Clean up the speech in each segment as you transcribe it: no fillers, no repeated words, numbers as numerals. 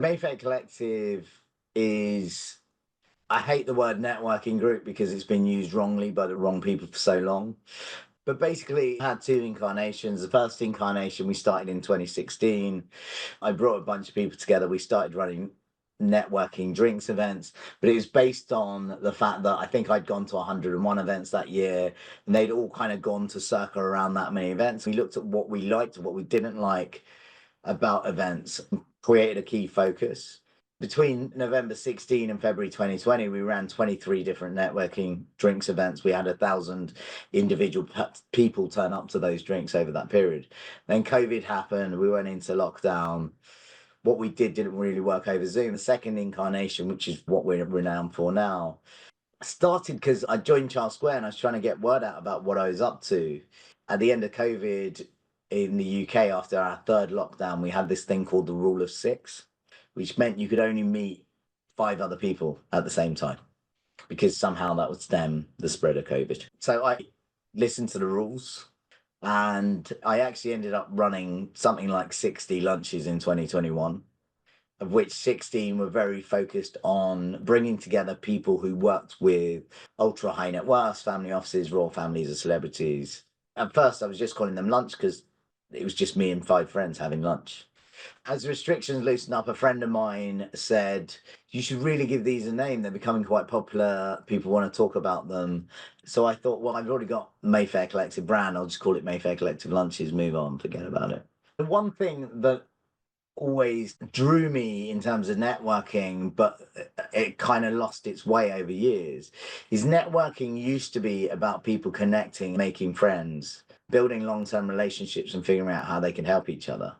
Mayfair Collective is, I hate the word networking group because it's been used wrongly by the wrong people for so long. But basically, I had two incarnations. The first incarnation we started in 2016. I brought a bunch of people together. We started running networking drinks events, but it was based on the fact that I think I'd gone to 101 events that year, and they'd all kind of gone to circle around that many events. We looked at what we liked, what we didn't like about events, created a key focus. Between November 16 and February 2020, we ran 23 different networking drinks events. We had 1,000 individual people turn up to those drinks over that period. Then COVID happened, we went into lockdown. What we didn't really work over Zoom. The second incarnation, which is what we're renowned for now, started because I joined Charles Square and I was trying to get word out about what I was up to. At the end of COVID in the UK, after our third lockdown, we had this thing called the Rule of Six, which meant you could only meet 5 other people at the same time because somehow that would stem the spread of COVID. So I listened to the rules and I actually ended up running something like 60 lunches in 2021, of which 16 were very focused on bringing together people who worked with ultra high net worth, family offices, royal families of celebrities. At first, I was just calling them lunch because it was just me and 5 friends having lunch. As restrictions loosened up, a friend of mine said, you should really give these a name. They're becoming quite popular. People want to talk about them. So I thought, well, I've already got Mayfair Collective brand. I'll just call it Mayfair Collective Lunches, move on, forget about it. The one thing that always drew me in terms of networking, but it kind of lost its way over years, is networking used to be about people connecting, making friends, building long-term relationships and figuring out how they can help each other.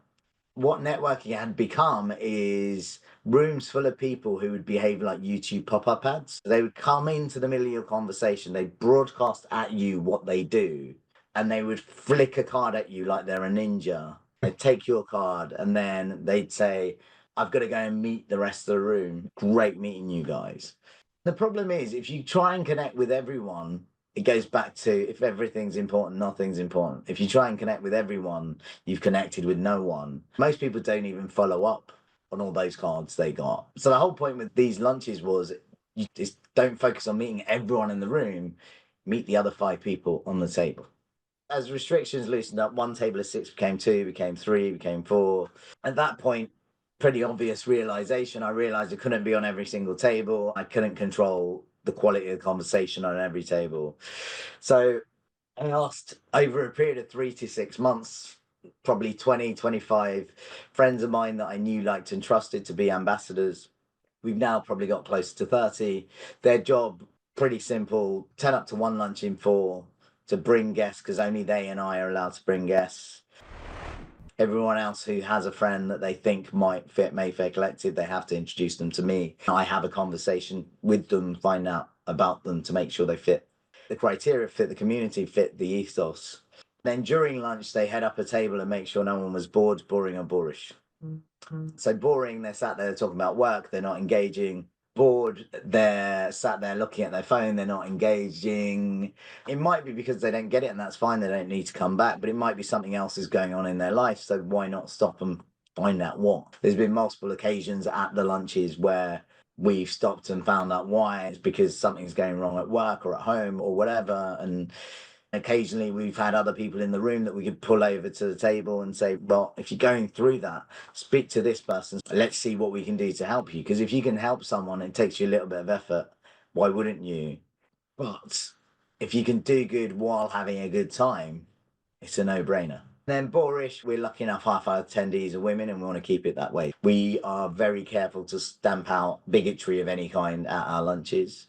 What networking had become is rooms full of people who would behave like YouTube pop-up ads. They would come into the middle of your conversation, they'd broadcast at you what they do, and they would flick a card at you like they're a ninja. They'd take your card and then they'd say, I've got to go and meet the rest of the room. Great meeting you guys. The problem is, if you try and connect with everyone, it goes back to, if everything's important, nothing's important. If you try and connect with everyone, you've connected with no one. Most people don't even follow up on all those cards they got. So the whole point with these lunches was, you just don't focus on meeting everyone in the room, meet the other 5 people on the table. As restrictions loosened up, 1 table of 6 became 2, became 3, became 4. At that point, pretty obvious realization. I realized I couldn't be on every single table. I couldn't control the quality of the conversation on every table. So I asked, over a period of 3 to 6 months, probably 20, 25 friends of mine that I knew, liked and trusted to be ambassadors. We've now probably got close to 30. Their job, pretty simple, turn up to 1 lunch in 4 to bring guests, because only they and I are allowed to bring guests. Everyone else who has a friend that they think might fit Mayfair Collective, they have to introduce them to me. I have a conversation with them, find out about them to make sure they fit the criteria, fit the community, fit the ethos. Then during lunch, they head up a table and make sure no one was bored, boring, or boorish. So boring, they're sat there talking about work, they're not engaging. Bored, they're sat there looking at their phone, they're not engaging. It might be because they don't get it, and that's fine, they don't need to come back, but it might be something else is going on in their life, so why not stop and find out what? There's been multiple occasions at the lunches where we've stopped and found out why. It's because something's going wrong at work or at home or whatever, and occasionally we've had other people in the room that we could pull over to the table and say, well, if you're going through that, speak to this person. Let's see what we can do to help you. Because if you can help someone, it takes you a little bit of effort. Why wouldn't you? But if you can do good while having a good time, it's a no-brainer. Then boorish, we're lucky enough half our attendees are women, and we want to keep it that way. We are very careful to stamp out bigotry of any kind at our lunches.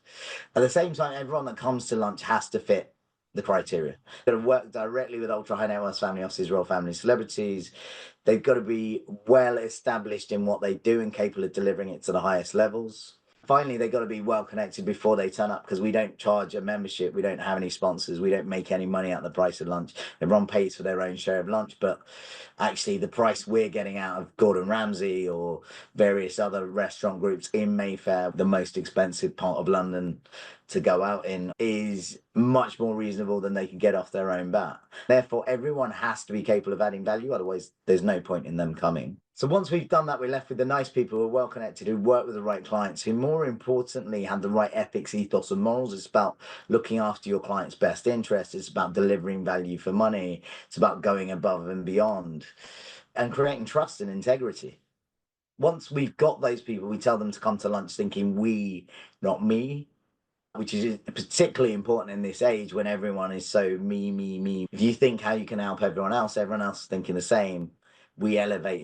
At the same time, everyone that comes to lunch has to fit the criteria. They've got to work directly with ultra high net worth family offices, royal family celebrities. They've got to be well established in what they do and capable of delivering it to the highest levels. Finally, they've got to be well connected before they turn up, because we don't charge a membership, we don't have any sponsors, we don't make any money out of the price of lunch. Everyone pays for their own share of lunch, but actually the price we're getting out of Gordon Ramsay or various other restaurant groups in Mayfair, the most expensive part of London to go out in, is much more reasonable than they can get off their own bat. Therefore, everyone has to be capable of adding value, otherwise there's no point in them coming. So once we've done that, we're left with the nice people who are well connected, who work with the right clients, who more importantly have the right ethics, ethos, and morals. It's about looking after your client's best interest. It's about delivering value for money. It's about going above and beyond and creating trust and integrity. Once we've got those people, we tell them to come to lunch thinking we, not me, which is particularly important in this age when everyone is so me, me, me. If you think how you can help everyone else is thinking the same. We elevate